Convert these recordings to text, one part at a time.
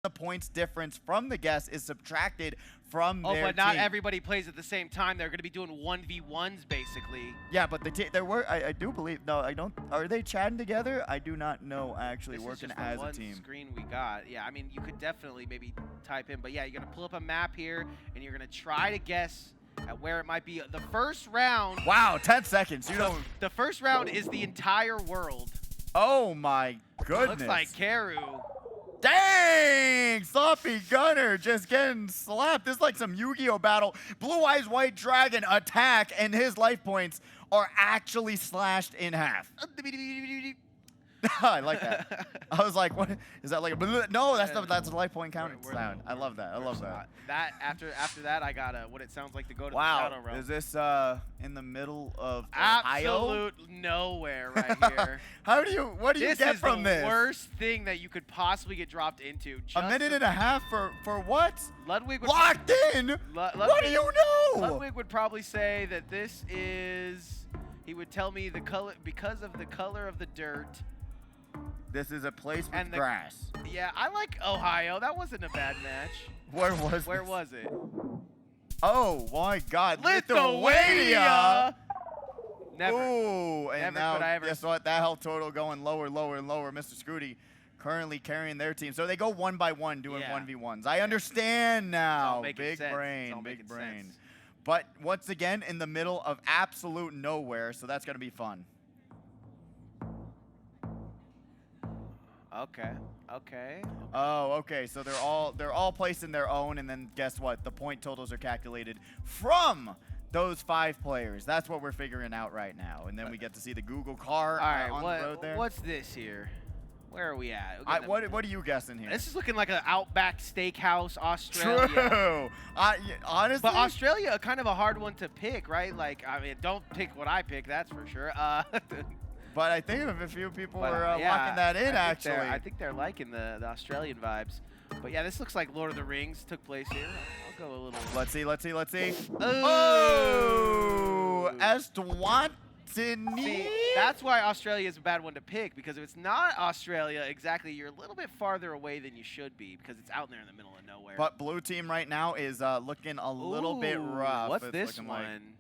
the points difference from the guess is subtracted from their but not team. everybody plays at the same time. They're going to be doing 1v1s basically. Yeah, but there were I do believe I don't are they chatting together? I do not know actually This working is just as the one a team. screen we got. Yeah, I mean you could definitely maybe type in, but yeah, you're going to pull up a map here and you're going to try to guess at where it might be. The first round. Wow, 10 seconds. You don't. The first round is the entire world. Oh my goodness. Looks like Karu. Dang! Sloppy Gunner just getting slapped. This is like some Yu-Gi-Oh battle. Blue Eyes White Dragon attack, and his life points are actually slashed in half. I like that. I was like, what is that like? No, that's a life point counting sound. I love that. I love that. After that, I got what it sounds like to go to the Wow. Shadow Realm. Is this in the middle of Absolute nowhere right here. What do you get from this? This is the worst thing that you could possibly get dropped into. A minute and a half for what? Ludwig would Locked in? What do you know? Ludwig would probably say that this is, he would tell me the color, because of the color of the dirt. This is a place with grass. Yeah, I like Ohio. That wasn't a bad match. Where was it? Oh my God, Lithuania! Never. Ooh, and Never now could I ever guess what? That health total going lower, lower, and lower. Mr. Scooty currently carrying their team. So they go 1 by 1 doing 1v1s. I understand now. Big brain. But once again, in the middle of absolute nowhere, so that's going to be fun. Okay. Oh, okay. So they're all placing their own, and then guess what? The point totals are calculated from those 5 players. That's what we're figuring out right now, and then we get to see the Google car on the road there. What's this here? Where are we at? What are you guessing here? This is looking like an Outback Steakhouse, Australia. True. Honestly, but Australia, kind of a hard one to pick, right? Like, I mean, don't pick what I pick, that's for sure. But I think a few people were locking that in, actually. I think they're liking the Australian vibes. But yeah, this looks like Lord of the Rings took place here. I'll go a little. Let's see. Oh! Eswatini. See, that's why Australia is a bad one to pick, because if it's not Australia exactly, you're a little bit farther away than you should be, because it's out there in the middle of nowhere. But blue team right now is looking a little bit rough. What's this one?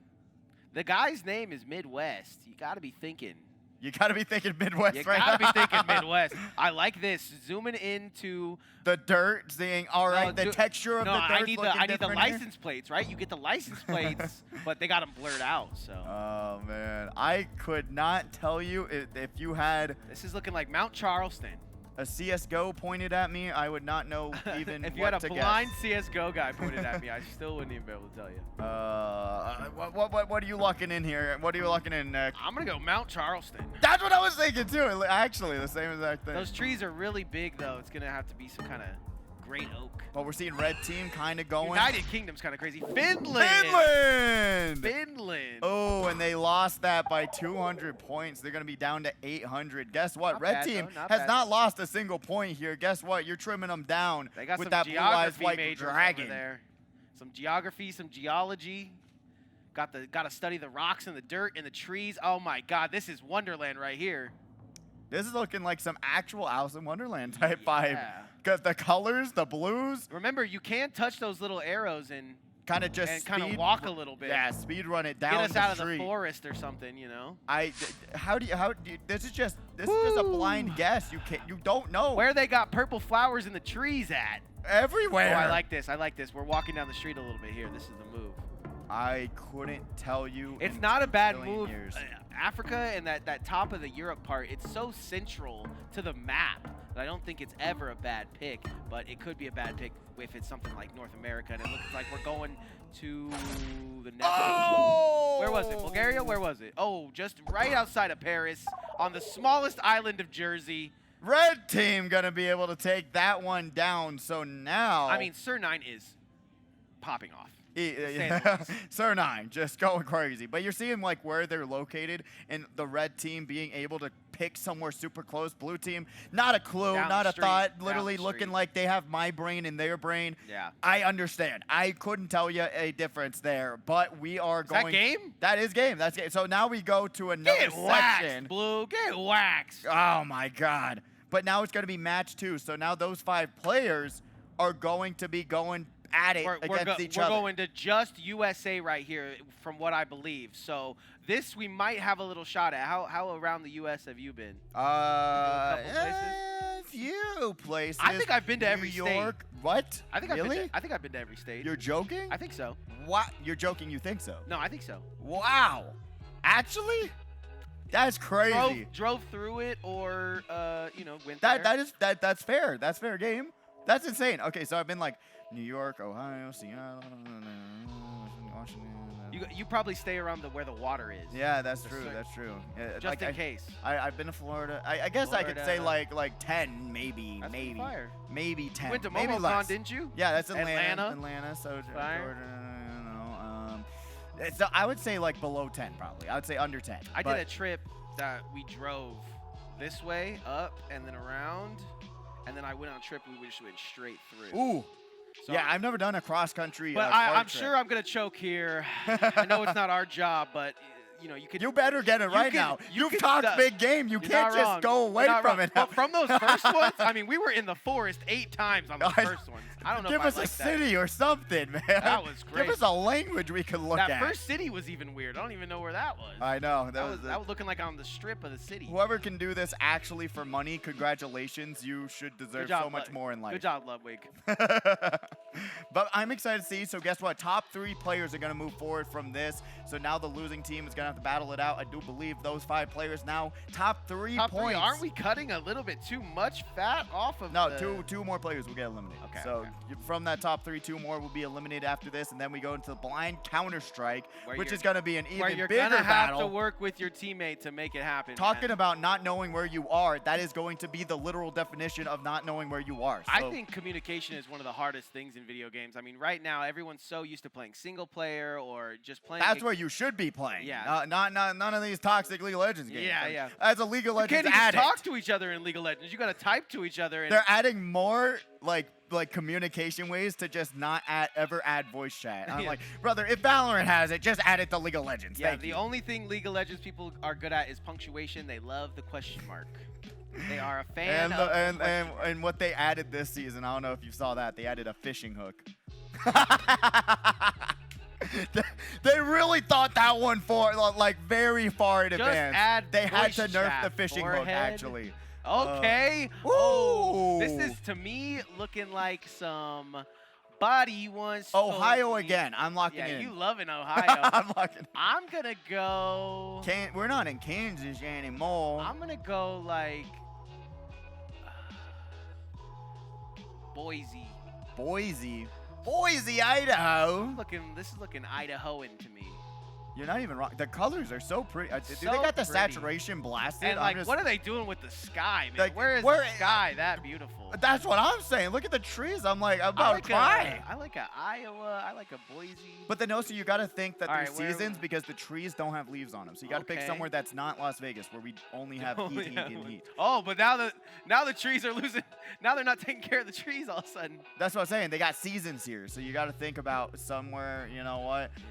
The guy's name is Midwest. You got to be thinking. You got to be thinking Midwest, you right? You got to be thinking Midwest. I like this. Zooming into the dirt, seeing the texture of the dirt. I need the license plates, right? You get the license plates, but they got them blurred out. So. Oh man, I could not tell you if you had. This is looking like Mount Charleston. A CS:GO pointed at me, I would not know even if you what had to a guess. blind CS:GO guy pointed at me, I still wouldn't even be able to tell you. What are you locking in here? What are you locking in? I'm gonna go Mount Charleston. That's what I was thinking too. Actually, the same exact thing. Those trees are really big though. It's gonna have to be some kind of great oak. But we're seeing red team kind of going. United Kingdom's kind of crazy. Finland. Oh, and they lost that by 200 points. They're going to be down to 800. Guess what? Not red bad, team though, has not lost a single point here. Guess what? You're trimming them down they got with some that blue eyes white dragon. Over there. Some geography, some geology. Got to study the rocks and the dirt and the trees. Oh my God, this is Wonderland right here. This is looking like some actual Alice in Wonderland type vibe. Because the colors, the blues. Remember, you can touch those little arrows and kind of just kind of walk a little bit. Yeah, speed run it down. Get us out of the forest or something, you know. How do you? This is just a blind guess. You don't know where they got purple flowers in the trees at. Everywhere. Oh, I like this. We're walking down the street a little bit here. This is the move. I couldn't tell you. It's not a bad move. Africa and that top of the Europe part, it's so central to the map that I don't think it's ever a bad pick, but it could be a bad pick if it's something like North America, and it looks like we're going to the next. Oh! Where was it? Bulgaria? Where was it? Oh, just right outside of Paris on the smallest island of Jersey. Red team gonna be able to take that one down, so now... I mean, Sir 9 is popping off. Sir 9 just going crazy, but you're seeing like where they're located, and the red team being able to pick somewhere super close. Blue team, not a clue, not a thought, literally looking like they have my brain in their brain. Yeah, I understand. I couldn't tell you a difference there, but we are going. That game? That is game. That's game. So now we go to another section. Waxed, Blue, get waxed. Oh my God! But now it's going to be match 2. So now those 5 players are going to be going at it against each other. We're going to just USA right here, from what I believe. So this we might have a little shot at. How around the U.S. have you been? A few places. I think I've been to every New York. state. What? I think really? I think I've been to every state. You're joking? I think so. What? You're joking? You think so? No, I think so. Wow. Actually? That's crazy. Drove through it, or went there. That's fair. That's fair game. That's insane. Okay, so I've been like New York, Ohio, Seattle, Washington. You probably stay around where the water is. Yeah, that's true. That's true. Just in case. I've been to Florida. I guess Florida. I could say like 10, maybe, that's maybe, fire. maybe 10. You went to maybe MomoCon, didn't you? Yeah, that's Atlanta. Atlanta. So fire. So I would say like below 10 probably. I would say under 10. I did a trip that we drove this way up and then around, and then I went on a trip we just went straight through. Ooh. So yeah, I've never done a cross country. But I'm sure I'm gonna choke here. I know it's not our job, but you could. You better get it right now. You've talked big game. You can't just go away from it. Well, from those first ones, I mean, we were in the forest 8 times on the first ones. I don't know. Give us a city or something, man. That was great. Give us a language we can look at. That first city was even weird. I don't even know where that was. I know. That was looking like on the strip of the city. Whoever can do this actually for money, congratulations. You should deserve so much more in life. Good job, Ludwig. But I'm excited to see. So guess what? Top 3 players are going to move forward from this. So now the losing team is going to have to battle it out. I do believe those 5 players now top 3 points. Aren't we cutting a little bit too much fat off of two more players will get eliminated. Okay. So from that top 3, 2 more will be eliminated after this, and then we go into the blind Counter-Strike, which is going to be an even bigger battle. Where you're going to have to work with your teammate to make it happen. Talking about not knowing where you are, that is going to be the literal definition of not knowing where you are. So I think communication is one of the hardest things in video games. I mean, right now, everyone's so used to playing single player or just playing. That's where you should be playing. Yeah. None of these toxic League of Legends games. Yeah. As a League of Legends addict. You can't even talk to each other in League of Legends. You got to type to each other. They're adding more like communication ways to just not ever add voice chat. I'm like, brother, if Valorant has it, just add it to League of Legends. Yeah, the only thing League of Legends people are good at is punctuation. They love the question mark. They are a fan and what they added this season, I don't know if you saw that, they added a fishing hook. They really thought that one for like very far in advance. They had to nerf the fishing hook actually. Okay. This is to me looking like some body wants. Ohio again. I'm locking in. Yeah, you loving Ohio. I'm locking. I'm gonna go. We're not in Kansas anymore. I'm gonna go like Boise. Boise, Idaho. This is looking Idahoan to me. You're not even wrong. The colors are so pretty. They got the saturation blasted. And like, what are they doing with the sky, man? Like, where is the sky that beautiful? That's what I'm saying. Look at the trees. I'm like, I'm about crying. I like a Iowa. I like a Boise. But then also, you got to think that there's seasons because the trees don't have leaves on them. So you got to pick somewhere that's not Las Vegas, where we only have heat. Oh, but now the trees are losing. Now they're not taking care of the trees all of a sudden. That's what I'm saying. They got seasons here, so you got to think about somewhere. You know what? Yeah.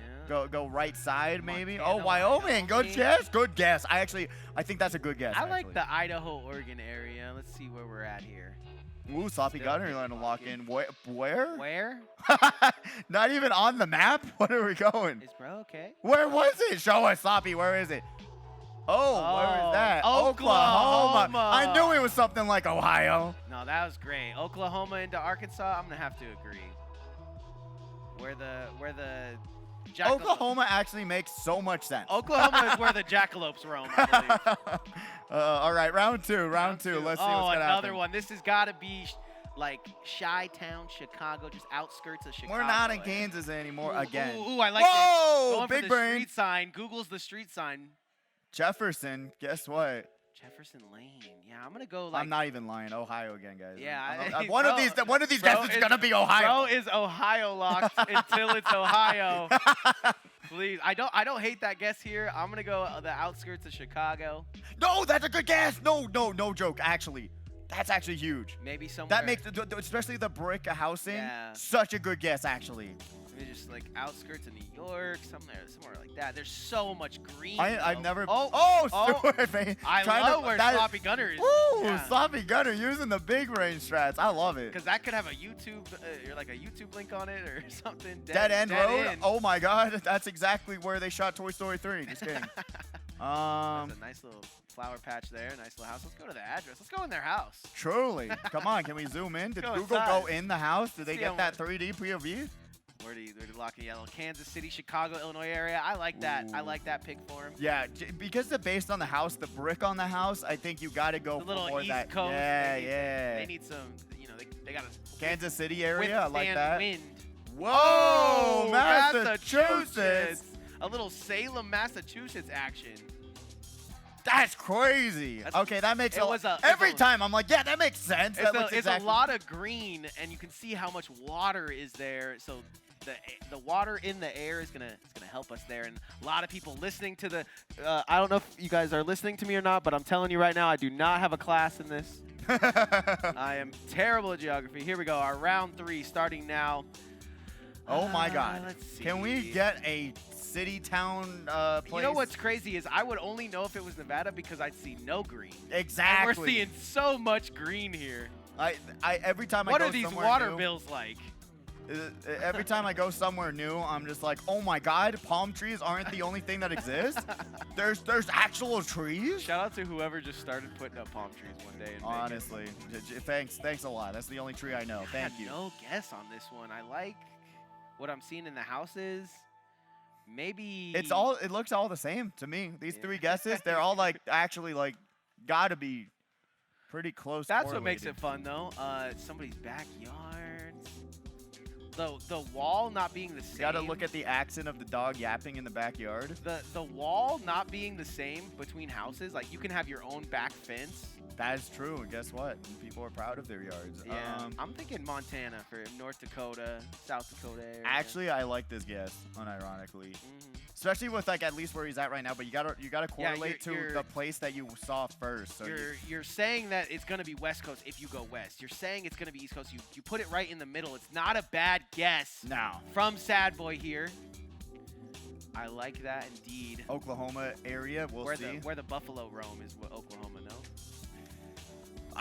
Go right side maybe. Montana, Wyoming. Good guess. Good guess. I think that's a good guess. I like the Idaho, Oregon area. Let's see where we're at here. Ooh, Sloppy Gunner, you're going to lock in. Where? Where? Not even on the map? Where are we going? Is bro okay? Where was it? Show us, Sloppy. Where is it? Where is that? Oklahoma. I knew it was something like Ohio. No, that was great. Oklahoma into Arkansas. I'm going to have to agree. Where the Oklahoma actually makes so much sense. Oklahoma is where the jackalopes roam, I believe. All right, round two. Let's see what's going to happen. Another one. This has got to be like Chi-Town, Chicago, just outskirts of Chicago. We're not in Kansas anymore again. Ooh, I like it. Whoa, big brain. Street sign. Google's the street sign. Jefferson, guess what? Jefferson Lane. Yeah, I'm gonna go like. I'm not even lying. Ohio again, guys. Yeah, one of these guesses is gonna be Ohio. Bro is Ohio locked until it's Ohio. Please, I don't hate that guess here. I'm gonna go the outskirts of Chicago. No, that's a good guess. No joke. Actually, that's actually huge. Maybe somewhere. That makes especially the brick housing such a good guess. Actually, just like outskirts of New York, somewhere like that. There's so much green. I've never. Stuart, man. I love where Sloppy Gunner is. Woo! Yeah. Sloppy Gunner using the big range strats. I love it. Because that could have a YouTube, like a YouTube link on it or something. Dead End Road. Oh my God, that's exactly where they shot Toy Story 3. Just kidding. That's a nice little flower patch there. Nice little house. Let's go to the address. Let's go in their house. Truly. Come on, can we zoom in? Did Google inside. go in the house? Did they get that 3D POV? Where do you lock it? Yellow. Kansas City, Chicago, Illinois area. I like that. Ooh. I like that pick for him. Yeah, because they're based on the house, the brick on the house, I think you got to go the little for East that. Coast. Yeah, they need some, they got a Kansas City area. I like that. Wind. Whoa, Massachusetts. A little Salem, Massachusetts action. That's crazy. Okay, that makes every time I'm like, yeah, that makes sense. It's a lot of green, and you can see how much water is there. So the water in the air is gonna help us there. And a lot of people listening to the. I don't know if you guys are listening to me or not, but I'm telling you right now, I do not have a class in this. I am terrible at geography. Here we go. Our round 3 starting now. Oh my God! Let's see. Can we get a city town place? You know what's crazy is I would only know if it was Nevada because I'd see no green. Exactly. And we're seeing so much green here. Every time I go somewhere new. What are these water bills like? Every time I go somewhere new, I'm just like, oh my God, palm trees aren't the only thing that exists. There's actual trees. Shout out to whoever just started putting up palm trees one day. Honestly, thanks a lot. That's the only tree I know. Thank you. No guess on this one. I like what I'm seeing in the houses. Maybe it looks all the same to me. These 3 guesses, they're all actually gotta be pretty close. That's what makes it fun though. Somebody's backyard. The wall not being the same. You gotta look at the accent of the dog yapping in the backyard. The wall not being the same between houses. Like you can have your own back fence. That is true, and guess what? People are proud of their yards. Yeah, I'm thinking Montana for North Dakota, South Dakota area. Actually, I like this guess, unironically. Especially with at least where he's at right now, but you gotta correlate to the place that you saw first. So you're saying that it's gonna be West Coast if you go west. You're saying it's gonna be East Coast. You put it right in the middle. It's not a bad guess. No. From Sad Boy here. I like that indeed. Oklahoma area, we'll see. Where the buffalo roam is what Oklahoma, no?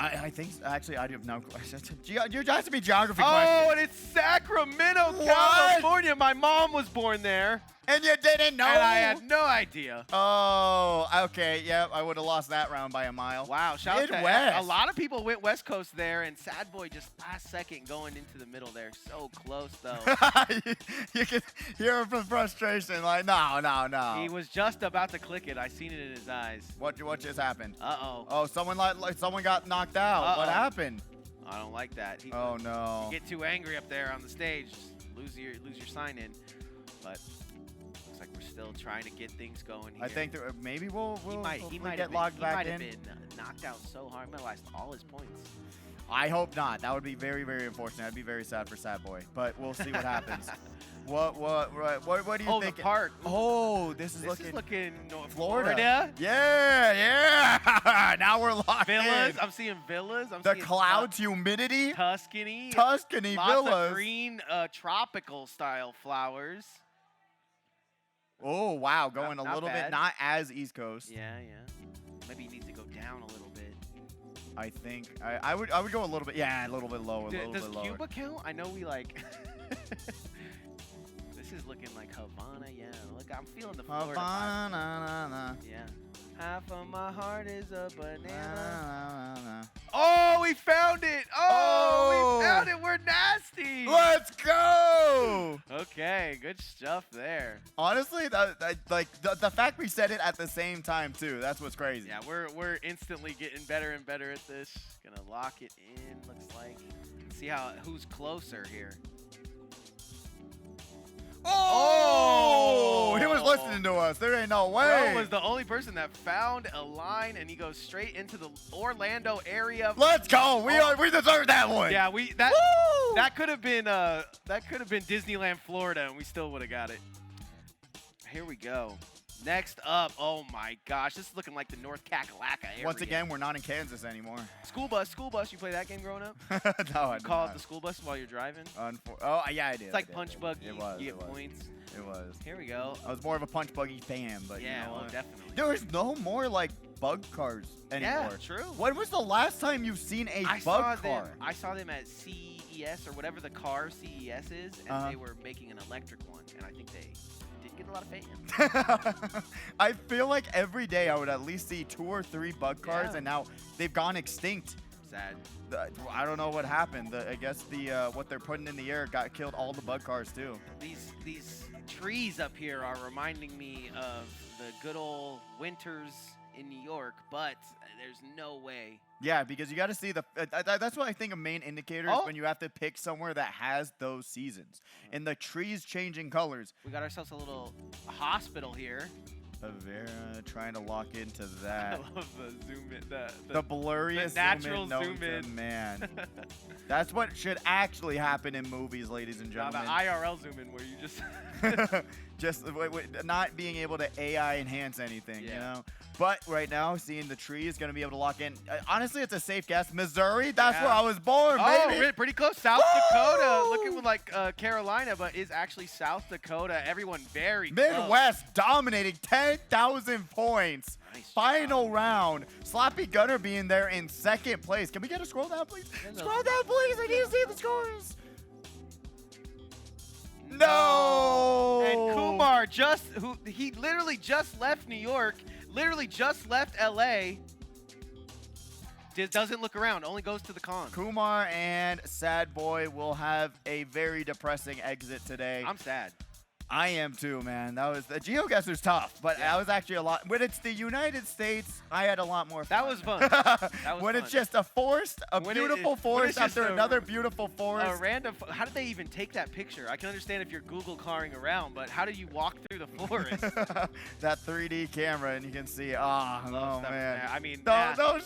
I think, actually, I do have no questions. You have to be geography questions. Oh, and it's Sacramento, California. My mom was born there. And you didn't know? And I had no idea. Oh, okay. Yep, I would have lost that round by a mile. Wow. Shout out to a lot of people went West Coast there, and Sad Boy just last second going into the middle there. So close, though. you can hear him from frustration. Like, no. He was just about to click it. I seen it in his eyes. What just happened? Uh-oh. Oh, someone got knocked out. What happened? I don't like that. Oh, no. You get too angry up there on the stage. Just lose your sign in. But like we're still trying to get things going here. I think maybe we'll he might get logged back in. He might have been knocked out so hard. He might have lost all his points. I hope not. That would be very, very unfortunate. I'd be very sad for Sad Boy. But we'll see what happens. What do you think? The park. Oh, this is looking Florida. Yeah. Now we're locked villas. in. I'm seeing villas. The clouds, humidity. Tuscany villas. Lots of green, tropical style flowers. Oh, wow. Going a little bit, not as East Coast. Yeah. Maybe he needs to go down a little bit. I think I would go a little bit. Yeah, a little bit lower. Does Cuba count? I know we like. This is looking like Havana. Yeah, look, I'm feeling the Florida Havana. Yeah. Half of my heart is a banana. Oh, we found it! Oh, we found it! We're nasty! Let's go! Okay, good stuff there. Honestly, the fact we said it at the same time too, that's what's crazy. Yeah, we're instantly getting better and better at this. Gonna lock it in, looks like. See who's closer here. Oh! He was listening to us. There ain't no way. Bro was the only person that found a line, and he goes straight into the Orlando area. Let's go. We deserve that one. Yeah, that could have been Disneyland, Florida, and we still would have got it. Here we go. Next up, oh my gosh, this is looking like the North Kakalaka area. Once again, we're not in Kansas anymore. School bus. You play that game growing up? No, I did call it the school bus while you're driving? Oh, yeah, I did. It's like punch buggy. It was. You get points. It was. Here we go. I was more of a punch buggy fan, but yeah, you know well, definitely. There's no more like bug cars anymore. Yeah, true. When was the last time you've seen a bug car? I saw them at CES or whatever the car CES is, and they were making an electric one, and I think they didn't get a lot of fans. I feel like every day I would at least see 2 or 3 bug cars, and now they've gone extinct. Sad. I don't know what happened. I guess what they're putting in the air killed all the bug cars too. These trees up here are reminding me of the good old winters in New York, but there's no way. Yeah, because you got to see that's what I think a main indicator is when you have to pick somewhere that has those seasons. And the trees changing colors. We got ourselves a little hospital here. Avera trying to lock into that. I love the zoom in. The blurriest natural zoom in. Man. That's what should actually happen in movies, ladies and gentlemen. The IRL zoom in where you just not being able to AI enhance anything, you know? But right now, seeing the tree is going to be able to lock in. Honestly, it's a safe guess. Missouri, that's where I was born, baby. Oh, pretty close. South Dakota. Looking like Carolina, but is actually South Dakota. Everyone very Midwest close. Dominating 10,000 points. Nice Final round. Sloppy Gunner being there in 2nd place. Can we get a scroll down, please? Scroll down, please. I need to see the scores. No. And Kumar he literally just left New York. Literally just left LA. Just doesn't look around, only goes to the con. Kumar and Sad Boy will have a very depressing exit today. I'm sad. I am too, man. That was the GeoGuesser's tough, but that was actually a lot. When it's the United States, I had a lot more fun. That was fun. That was when fun. It's just a forest, beautiful forest after another beautiful forest. A random. How did they even take that picture? I can understand if you're Google caring around, but how did you walk through the forest? That 3D camera, and you can see. Oh man. I mean, finally.